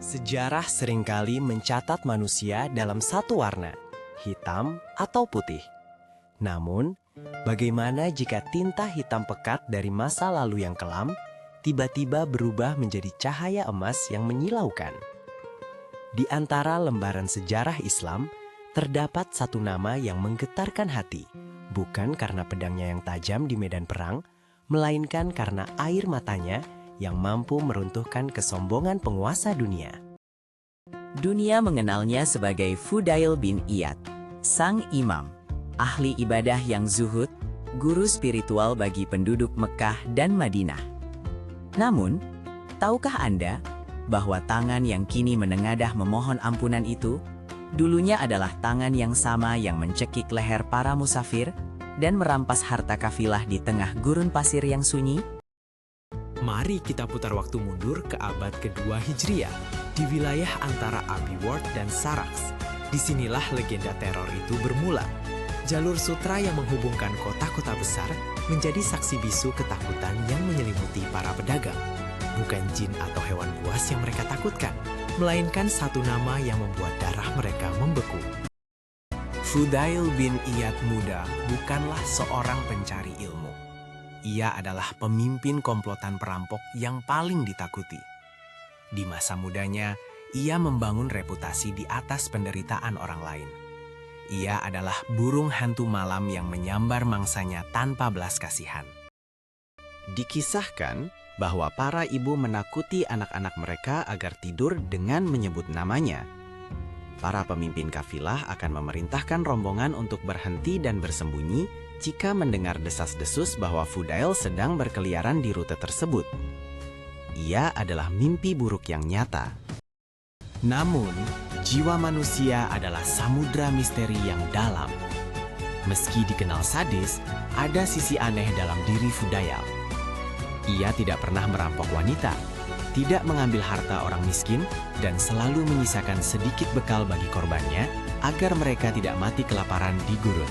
Sejarah seringkali mencatat manusia dalam satu warna, hitam atau putih. Namun, bagaimana jika tinta hitam pekat dari masa lalu yang kelam tiba-tiba berubah menjadi cahaya emas yang menyilaukan? Di antara lembaran sejarah Islam, terdapat satu nama yang menggetarkan hati, bukan karena pedangnya yang tajam di medan perang, melainkan karena air matanya yang mampu meruntuhkan kesombongan penguasa dunia. Dunia mengenalnya sebagai Fudail bin Iyad, sang imam, ahli ibadah yang zuhud, guru spiritual bagi penduduk Mekah dan Madinah. Namun, tahukah Anda bahwa tangan yang kini menengadah memohon ampunan itu, dulunya adalah tangan yang sama yang mencekik leher para musafir dan merampas harta kafilah di tengah gurun pasir yang sunyi? Mari kita putar waktu mundur ke abad kedua Hijriah, di wilayah antara Abbey Ward dan Sarax. Disinilah legenda teror itu bermula. Jalur sutra yang menghubungkan kota-kota besar menjadi saksi bisu ketakutan yang menyelimuti para pedagang. Bukan jin atau hewan buas yang mereka takutkan, melainkan satu nama yang membuat darah mereka membeku. Fudail bin Iyad muda bukanlah seorang pencari ilmu. Ia adalah pemimpin komplotan perampok yang paling ditakuti. Di masa mudanya, ia membangun reputasi di atas penderitaan orang lain. Ia adalah burung hantu malam yang menyambar mangsanya tanpa belas kasihan. Dikisahkan bahwa para ibu menakuti anak-anak mereka agar tidur dengan menyebut namanya. Para pemimpin kafilah akan memerintahkan rombongan untuk berhenti dan bersembunyi jika mendengar desas-desus bahwa Fudail sedang berkeliaran di rute tersebut. Ia adalah mimpi buruk yang nyata. Namun, jiwa manusia adalah samudra misteri yang dalam. Meski dikenal sadis, ada sisi aneh dalam diri Fudail. Ia tidak pernah merampok wanita, tidak mengambil harta orang miskin, dan selalu menyisakan sedikit bekal bagi korbannya agar mereka tidak mati kelaparan di gurun.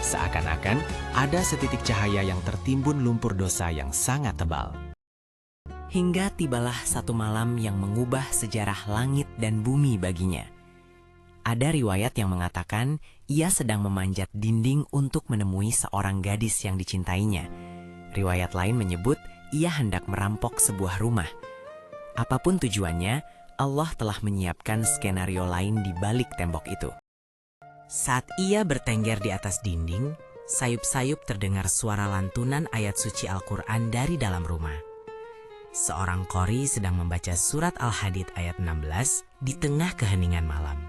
Seakan-akan ada setitik cahaya yang tertimbun lumpur dosa yang sangat tebal. Hingga tibalah satu malam yang mengubah sejarah langit dan bumi baginya. Ada riwayat yang mengatakan ia sedang memanjat dinding untuk menemui seorang gadis yang dicintainya. Riwayat lain menyebut ia hendak merampok sebuah rumah. Apapun tujuannya, Allah telah menyiapkan skenario lain di balik tembok itu. Saat ia bertengger di atas dinding, sayup-sayup terdengar suara lantunan ayat suci Al-Quran dari dalam rumah. Seorang qori sedang membaca surat Al-Hadid ayat 16 di tengah keheningan malam.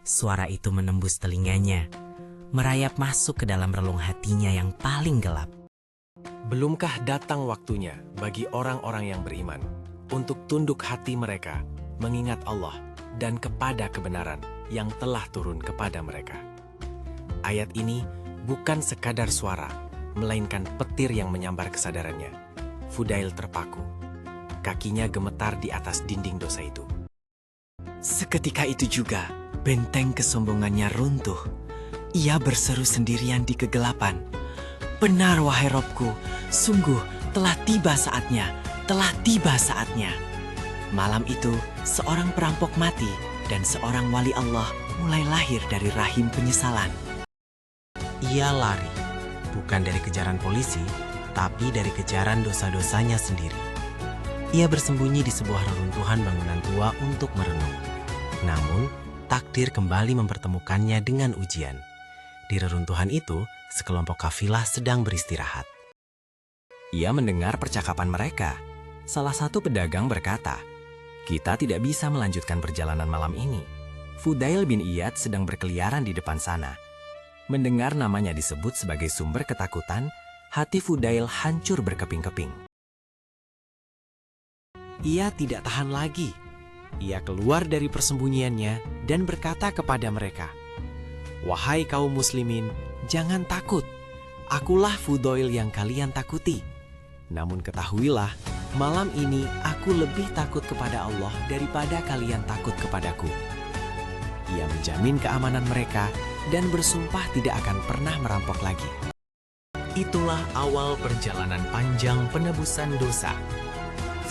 Suara itu menembus telinganya, merayap masuk ke dalam relung hatinya yang paling gelap. Belumkah datang waktunya bagi orang-orang yang beriman untuk tunduk hati mereka, mengingat Allah dan kepada kebenaran yang telah turun kepada mereka. Ayat ini bukan sekadar suara, melainkan petir yang menyambar kesadarannya. Fudail terpaku. Kakinya gemetar di atas dinding dosa itu. Seketika itu juga, benteng kesombongannya runtuh. Ia berseru sendirian di kegelapan. Benar wahai Robku, sungguh telah tiba saatnya, telah tiba saatnya. Malam itu, seorang perampok mati, dan seorang wali Allah mulai lahir dari rahim penyesalan. Ia lari, bukan dari kejaran polisi, tapi dari kejaran dosa-dosanya sendiri. Ia bersembunyi di sebuah reruntuhan bangunan tua untuk merenung. Namun, takdir kembali mempertemukannya dengan ujian. Di reruntuhan itu, sekelompok kafilah sedang beristirahat. Ia mendengar percakapan mereka. Salah satu pedagang berkata, "Kita tidak bisa melanjutkan perjalanan malam ini. Fudail bin Iyad sedang berkeliaran di depan sana." Mendengar namanya disebut sebagai sumber ketakutan, hati Fudail hancur berkeping-keping. Ia tidak tahan lagi. Ia keluar dari persembunyiannya dan berkata kepada mereka, "Wahai kaum muslimin, jangan takut. Akulah Fudail yang kalian takuti. Namun ketahuilah, malam ini aku lebih takut kepada Allah daripada kalian takut kepadaku." Ia menjamin keamanan mereka dan bersumpah tidak akan pernah merampok lagi. Itulah awal perjalanan panjang penebusan dosa.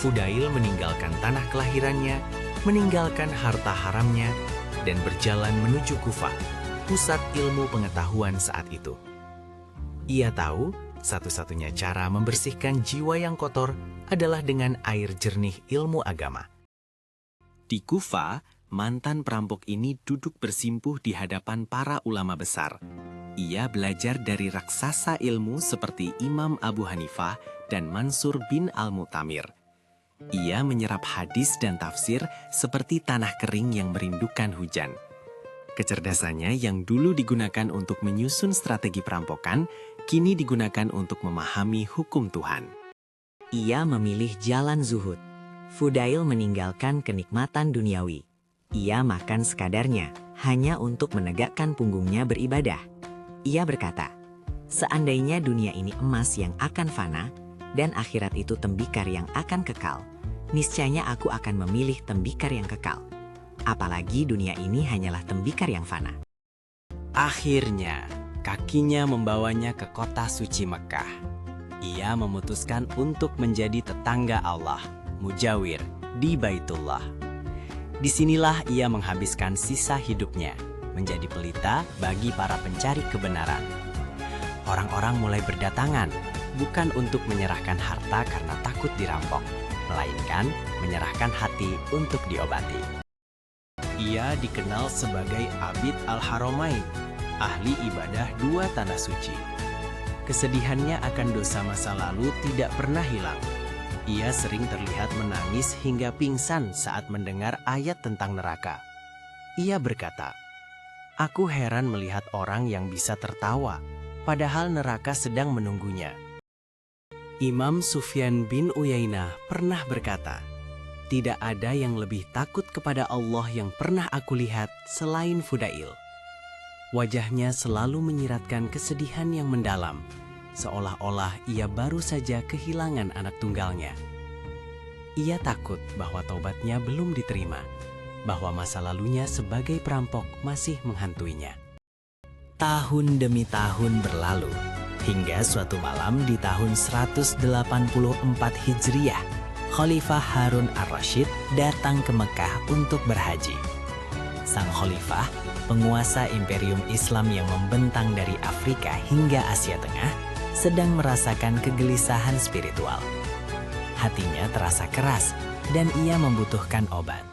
Fudail meninggalkan tanah kelahirannya, meninggalkan harta haramnya, dan berjalan menuju Kufah, pusat ilmu pengetahuan saat itu. Ia tahu satu-satunya cara membersihkan jiwa yang kotor adalah dengan air jernih ilmu agama. Di Kufah, mantan perampok ini duduk bersimpuh di hadapan para ulama besar. Ia belajar dari raksasa ilmu seperti Imam Abu Hanifah dan Mansur bin Al-Mu'tamir. Ia menyerap hadis dan tafsir seperti tanah kering yang merindukan hujan. Kecerdasannya yang dulu digunakan untuk menyusun strategi perampokan, kini digunakan untuk memahami hukum Tuhan. Ia memilih jalan zuhud. Fudail meninggalkan kenikmatan duniawi. Ia makan sekadarnya, hanya untuk menegakkan punggungnya beribadah. Ia berkata, seandainya dunia ini emas yang akan fana, dan akhirat itu tembikar yang akan kekal, niscaya aku akan memilih tembikar yang kekal. Apalagi dunia ini hanyalah tembikar yang fana. Akhirnya, kakinya membawanya ke kota suci Mekah. Ia memutuskan untuk menjadi tetangga Allah, mujawir, di Baitullah. Disinilah ia menghabiskan sisa hidupnya, menjadi pelita bagi para pencari kebenaran. Orang-orang mulai berdatangan, bukan untuk menyerahkan harta karena takut dirampok, melainkan menyerahkan hati untuk diobati. Ia dikenal sebagai Abid Al-Haramain, ahli ibadah dua tanah suci. Kesedihannya akan dosa masa lalu tidak pernah hilang. Ia sering terlihat menangis hingga pingsan saat mendengar ayat tentang neraka. Ia berkata, "Aku heran melihat orang yang bisa tertawa, padahal neraka sedang menunggunya." Imam Sufyan bin Uyainah pernah berkata, "Tidak ada yang lebih takut kepada Allah yang pernah aku lihat selain Fudail." Wajahnya selalu menyiratkan kesedihan yang mendalam, seolah-olah ia baru saja kehilangan anak tunggalnya. Ia takut bahwa taubatnya belum diterima, bahwa masa lalunya sebagai perampok masih menghantuinya. Tahun demi tahun berlalu, hingga suatu malam di tahun 184 Hijriah, Khalifah Harun ar-Rasyid datang ke Mekah untuk berhaji. Sang Khalifah, penguasa imperium Islam yang membentang dari Afrika hingga Asia Tengah, sedang merasakan kegelisahan spiritual. Hatinya terasa keras dan ia membutuhkan obat.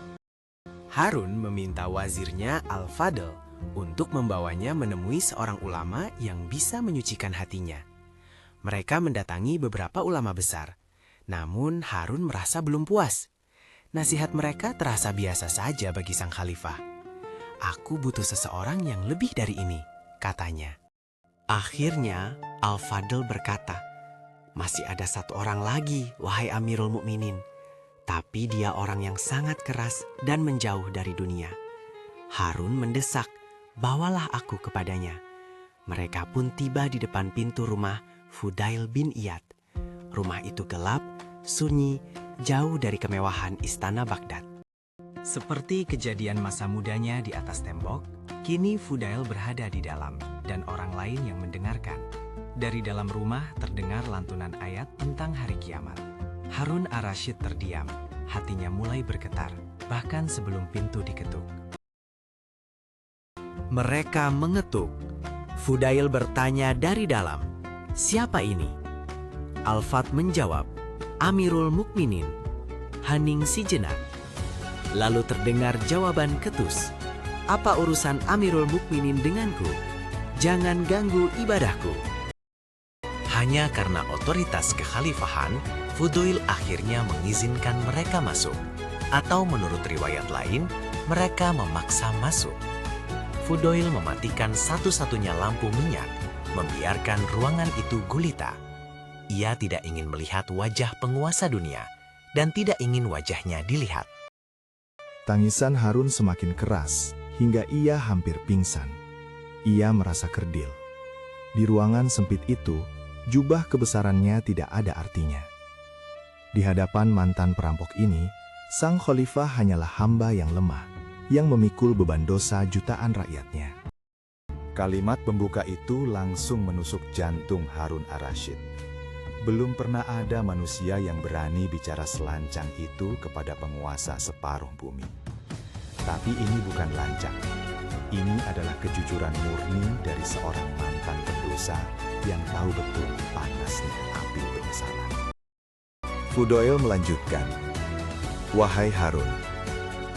Harun meminta wazirnya Al-Fadl untuk membawanya menemui seorang ulama yang bisa menyucikan hatinya. Mereka mendatangi beberapa ulama besar, namun Harun merasa belum puas. Nasihat mereka terasa biasa saja bagi sang khalifah. "Aku butuh seseorang yang lebih dari ini," katanya. Akhirnya Al-Fadl berkata, "Masih ada satu orang lagi, wahai Amirul Mukminin. Tapi dia orang yang sangat keras dan menjauh dari dunia." Harun mendesak, "Bawalah aku kepadanya." Mereka pun tiba di depan pintu rumah Fudail bin Iyad. Rumah itu gelap, sunyi, jauh dari kemewahan istana Baghdad. Seperti kejadian masa mudanya di atas tembok, kini Fudail berada di dalam dan orang lain yang mendengarkan. Dari dalam rumah terdengar lantunan ayat tentang hari kiamat. Harun ar-Rasyid terdiam, hatinya mulai bergetar, bahkan sebelum pintu diketuk. Mereka mengetuk. Fudail bertanya dari dalam, "Siapa ini?" Al-Fat menjawab, "Amirul Mukminin." Hening sejenak. Lalu terdengar jawaban ketus, "Apa urusan Amirul Mukminin denganku? Jangan ganggu ibadahku." Hanya karena otoritas kekhalifahan, Fudail akhirnya mengizinkan mereka masuk. Atau menurut riwayat lain, mereka memaksa masuk. Fudail mematikan satu-satunya lampu minyak, membiarkan ruangan itu gulita. Ia tidak ingin melihat wajah penguasa dunia, dan tidak ingin wajahnya dilihat. Tangisan Harun semakin keras, hingga ia hampir pingsan. Ia merasa kerdil. Di ruangan sempit itu, jubah kebesarannya tidak ada artinya. Di hadapan mantan perampok ini, sang khalifah hanyalah hamba yang lemah, yang memikul beban dosa jutaan rakyatnya. Kalimat pembuka itu langsung menusuk jantung Harun ar-Rasyid. Belum pernah ada manusia yang berani bicara selancang itu kepada penguasa separuh bumi. Tapi ini bukan lancang. Ini adalah kejujuran murni dari seorang mantan pendosa yang tahu betul panasnya api penyesalan. Fudail melanjutkan, "Wahai Harun,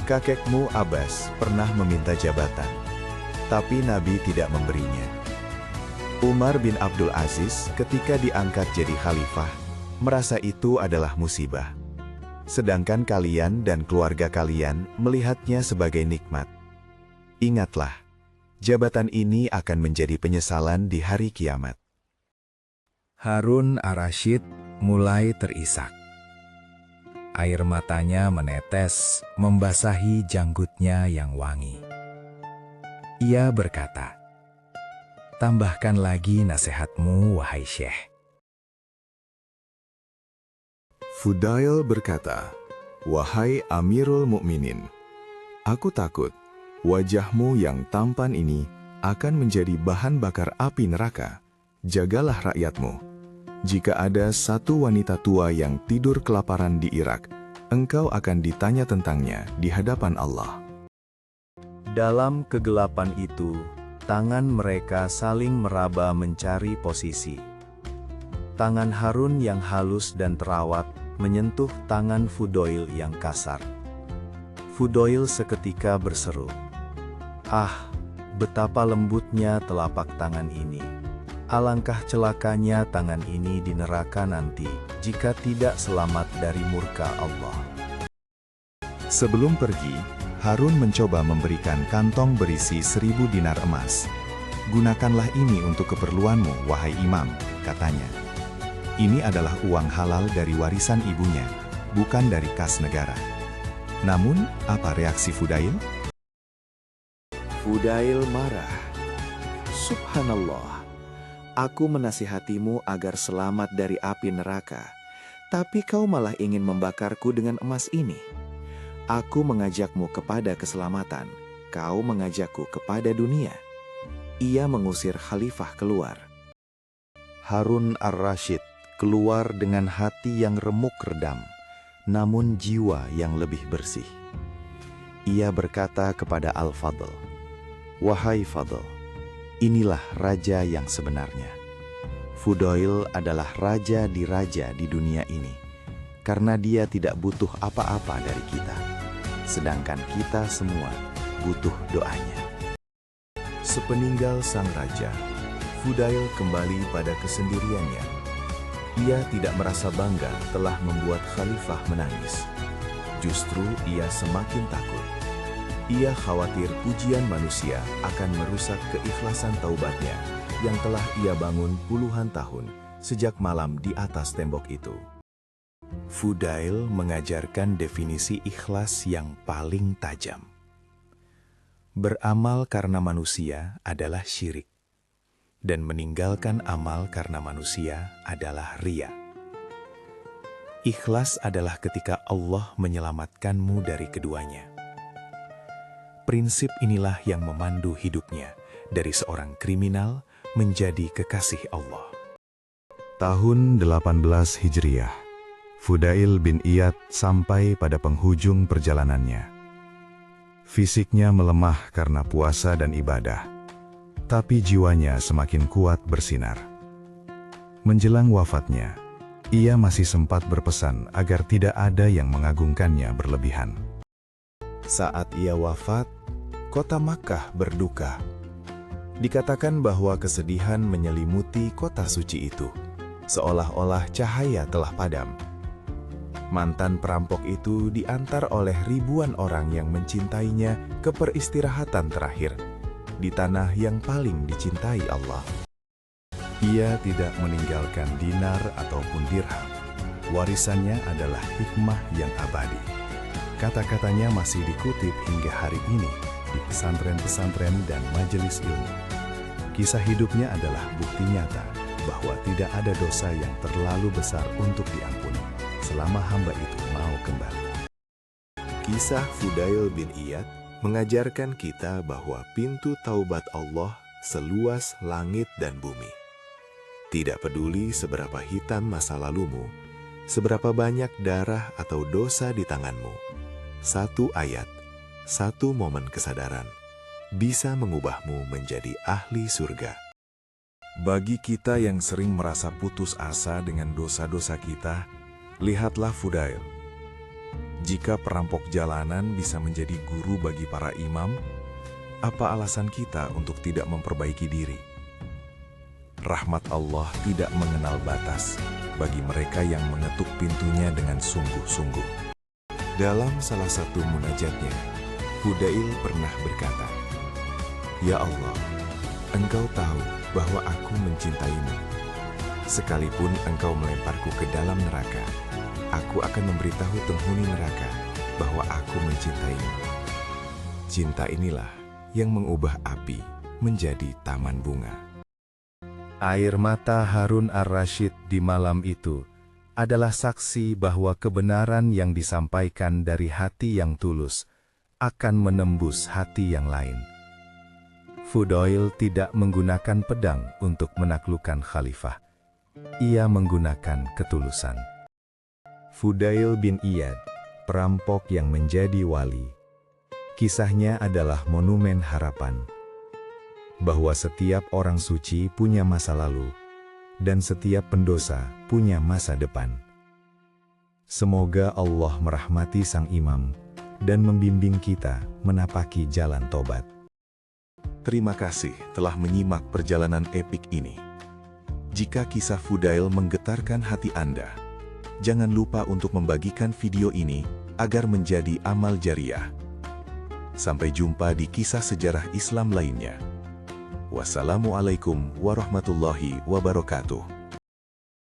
kakekmu Abbas pernah meminta jabatan, tapi Nabi tidak memberinya. Umar bin Abdul Aziz ketika diangkat jadi khalifah, merasa itu adalah musibah. Sedangkan kalian dan keluarga kalian melihatnya sebagai nikmat. Ingatlah, jabatan ini akan menjadi penyesalan di hari kiamat." Harun ar-Rasyid mulai terisak. Air matanya menetes, membasahi janggutnya yang wangi. Ia berkata, "Tambahkan lagi nasihatmu, wahai Syekh." Fudail berkata, "Wahai Amirul Mukminin, aku takut wajahmu yang tampan ini akan menjadi bahan bakar api neraka. Jagalah rakyatmu. Jika ada satu wanita tua yang tidur kelaparan di Irak, engkau akan ditanya tentangnya di hadapan Allah." Dalam kegelapan itu, tangan mereka saling meraba mencari posisi. Tangan Harun yang halus dan terawat menyentuh tangan Fudail yang kasar. Fudail seketika berseru, "Ah, betapa lembutnya telapak tangan ini. Alangkah celakanya tangan ini di neraka nanti jika tidak selamat dari murka Allah." Sebelum pergi, Harun mencoba memberikan kantong berisi 1000 dinar emas. "Gunakanlah ini untuk keperluanmu, wahai imam," katanya. Ini adalah uang halal dari warisan ibunya, bukan dari kas negara. Namun, apa reaksi Fudail? Fudail marah. "Subhanallah, aku menasihatimu agar selamat dari api neraka, tapi kau malah ingin membakarku dengan emas ini. Aku mengajakmu kepada keselamatan, kau mengajakku kepada dunia." Ia mengusir khalifah keluar. Harun ar-Rasyid keluar dengan hati yang remuk redam, namun jiwa yang lebih bersih. Ia berkata kepada Al-Fadl, "Wahai Fadl, inilah raja yang sebenarnya. Fudail adalah raja di dunia ini, karena dia tidak butuh apa-apa dari kita, sedangkan kita semua butuh doanya." Sepeninggal sang raja, Fudail kembali pada kesendiriannya. Ia tidak merasa bangga telah membuat khalifah menangis. Justru ia semakin takut. Ia khawatir pujian manusia akan merusak keikhlasan taubatnya yang telah ia bangun puluhan tahun sejak malam di atas tembok itu. Fudail mengajarkan definisi ikhlas yang paling tajam. Beramal karena manusia adalah syirik, dan meninggalkan amal karena manusia adalah riya. Ikhlas adalah ketika Allah menyelamatkanmu dari keduanya. Prinsip inilah yang memandu hidupnya dari seorang kriminal menjadi kekasih Allah. Tahun 18 Hijriah, Fudail bin Iyad sampai pada penghujung perjalanannya. Fisiknya melemah karena puasa dan ibadah, tapi jiwanya semakin kuat bersinar. Menjelang wafatnya, ia masih sempat berpesan agar tidak ada yang mengagungkannya berlebihan. Saat ia wafat, kota Makkah berduka. Dikatakan bahwa kesedihan menyelimuti kota suci itu, seolah-olah cahaya telah padam. Mantan perampok itu diantar oleh ribuan orang yang mencintainya ke peristirahatan terakhir di tanah yang paling dicintai Allah. Ia tidak meninggalkan dinar ataupun dirham. Warisannya adalah hikmah yang abadi. Kata-katanya masih dikutip hingga hari ini di pesantren-pesantren dan majelis ilmu. Kisah hidupnya adalah bukti nyata bahwa tidak ada dosa yang terlalu besar untuk diampuni selama hamba itu mau kembali. Kisah Fudail bin Iyad mengajarkan kita bahwa pintu taubat Allah seluas langit dan bumi. Tidak peduli seberapa hitam masa lalumu, seberapa banyak darah atau dosa di tanganmu, satu ayat, satu momen kesadaran bisa mengubahmu menjadi ahli surga. Bagi kita yang sering merasa putus asa dengan dosa-dosa kita, lihatlah Fudail. Jika perampok jalanan bisa menjadi guru bagi para imam, apa alasan kita untuk tidak memperbaiki diri? Rahmat Allah tidak mengenal batas bagi mereka yang mengetuk pintunya dengan sungguh-sungguh. Dalam salah satu munajatnya, Fudail pernah berkata, "Ya Allah, Engkau tahu bahwa aku mencintaimu. Sekalipun Engkau melemparku ke dalam neraka, aku akan memberitahu penghuni neraka bahwa aku mencintaimu." Cinta inilah yang mengubah api menjadi taman bunga. Air mata Harun ar-Rasyid di malam itu adalah saksi bahwa kebenaran yang disampaikan dari hati yang tulus akan menembus hati yang lain. Fudail tidak menggunakan pedang untuk menaklukkan khalifah. Ia menggunakan ketulusan. Fudail bin Iyad, perampok yang menjadi wali. Kisahnya adalah monumen harapan. Bahwa setiap orang suci punya masa lalu, dan setiap pendosa punya masa depan. Semoga Allah merahmati sang imam, dan membimbing kita menapaki jalan tobat. Terima kasih telah menyimak perjalanan epik ini. Jika kisah Fudail menggetarkan hati Anda, jangan lupa untuk membagikan video ini agar menjadi amal jariah. Sampai jumpa di kisah sejarah Islam lainnya. Wassalamualaikum warahmatullahi wabarakatuh.